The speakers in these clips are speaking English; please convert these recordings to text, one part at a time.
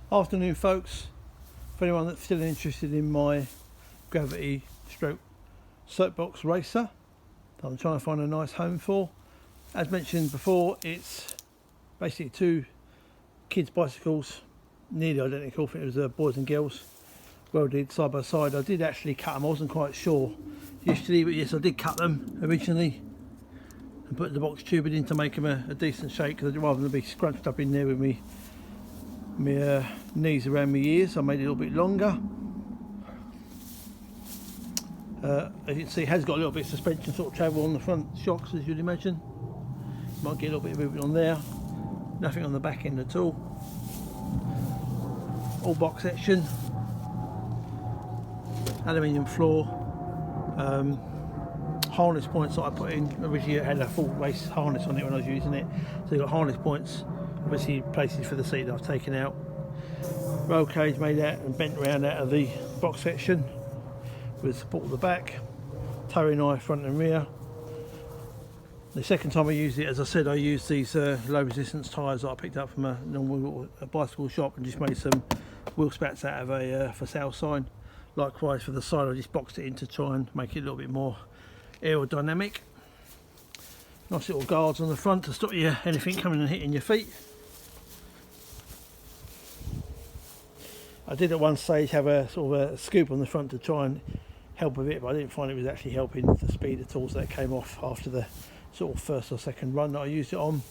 Afternoon folks, for anyone that's still interested in my gravity stroke soapbox racer that I'm trying to find a nice home for. As mentioned before, it's basically two kids bicycles, nearly identical. I think it was boys and girls, welded side by side. I did actually cut them, I wasn't quite sure initially, but yes, I did cut them originally and put the box tubing in to make them a decent shape, because I'd rather than be scrunched up in there with me knees around my ears. I made it a little bit longer. As you can see, it has got a little bit of suspension sort of travel on the front shocks, as you'd imagine. Might get a little bit of movement on there. Nothing on the back end at all. All box section. Aluminium floor. Harness points that I put in. Originally it had a full race harness on it when I was using it. So you've got harness points. Obviously places for the seat that I've taken out. Roll cage made out and bent around out of the box section with support at the back. Towing eye front and rear. The second time I used it, as I said, I used these low resistance tyres that I picked up from a normal bicycle shop and just made some wheel spats out of a for sale sign. Likewise for the side, I just boxed it in to try and make it a little bit more aerodynamic. Nice little guards on the front to stop you anything coming and hitting your feet. I did at one stage have a sort of a scoop on the front to try and help with it, but I didn't find it was actually helping the speed at all, so that came off after the sort of first or second run that I used it on.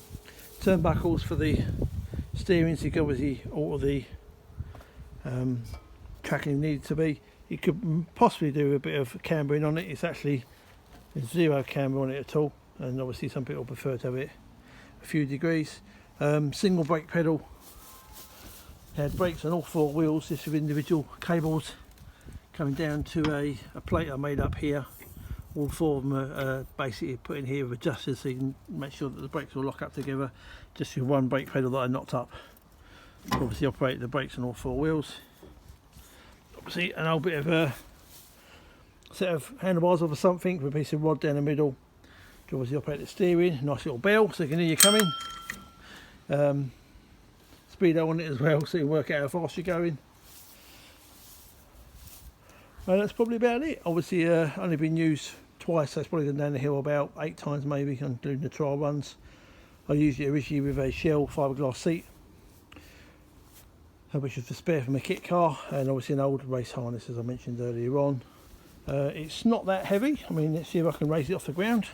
Turnbuckles for the steering, so you could obviously alter the tracking if needed to be. You could possibly do a bit of cambering on it. It's actually zero camber on it at all, and obviously some people prefer to have it a few degrees. Single brake pedal. It had brakes on all four wheels, just with individual cables coming down to a plate I made up here. All four of them are basically put in here with adjusters, so you can make sure that the brakes will lock up together, just with one brake pedal that I knocked up. Obviously operate the brakes on all four wheels. Obviously an old bit of a set of handlebars or something with a piece of rod down the middle to obviously operate the steering. Nice little bell so you can hear you coming. Speedo on it as well, so you can work out how fast you're going. And that's probably about it. Obviously only been used twice, so it's probably gone down the hill about 8 times maybe, including the trial runs. I used it originally with a shell fiberglass seat, which was for spare from a kit car, and obviously an old race harness as I mentioned earlier on. It's not that heavy. I mean, let's see if I can raise it off the ground.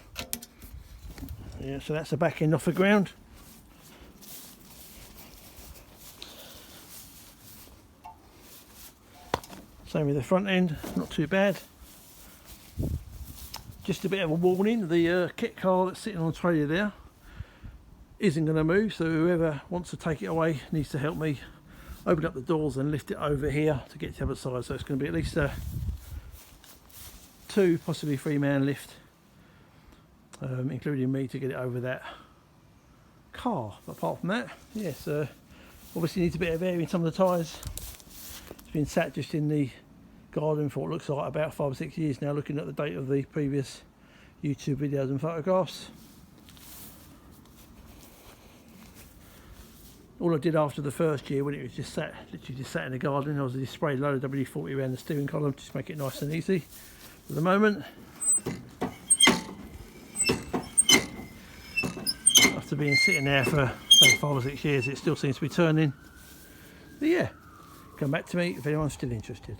Yeah, so that's the back end off the ground. Same with the front end, not too bad. Just a bit of a warning, the kit car that's sitting on the trailer there isn't going to move, so whoever wants to take it away needs to help me open up the doors and lift it over here to get to the other side. So it's going to be at least a 2, possibly 3-man lift, including me, to get it over that car. But apart from that, yes, obviously needs a bit of air in some of the tyres. It's been sat just in the garden for what looks like about 5 or 6 years now, looking at the date of the previous YouTube videos and photographs. All I did after the first year, when it was just sat, literally just sat in the garden, I was just sprayed a load of WD-40 around the steering column just to make it nice and easy. At the moment, after being sitting there for say 5 or 6 years, it still seems to be turning. But yeah, come back to me if anyone's still interested.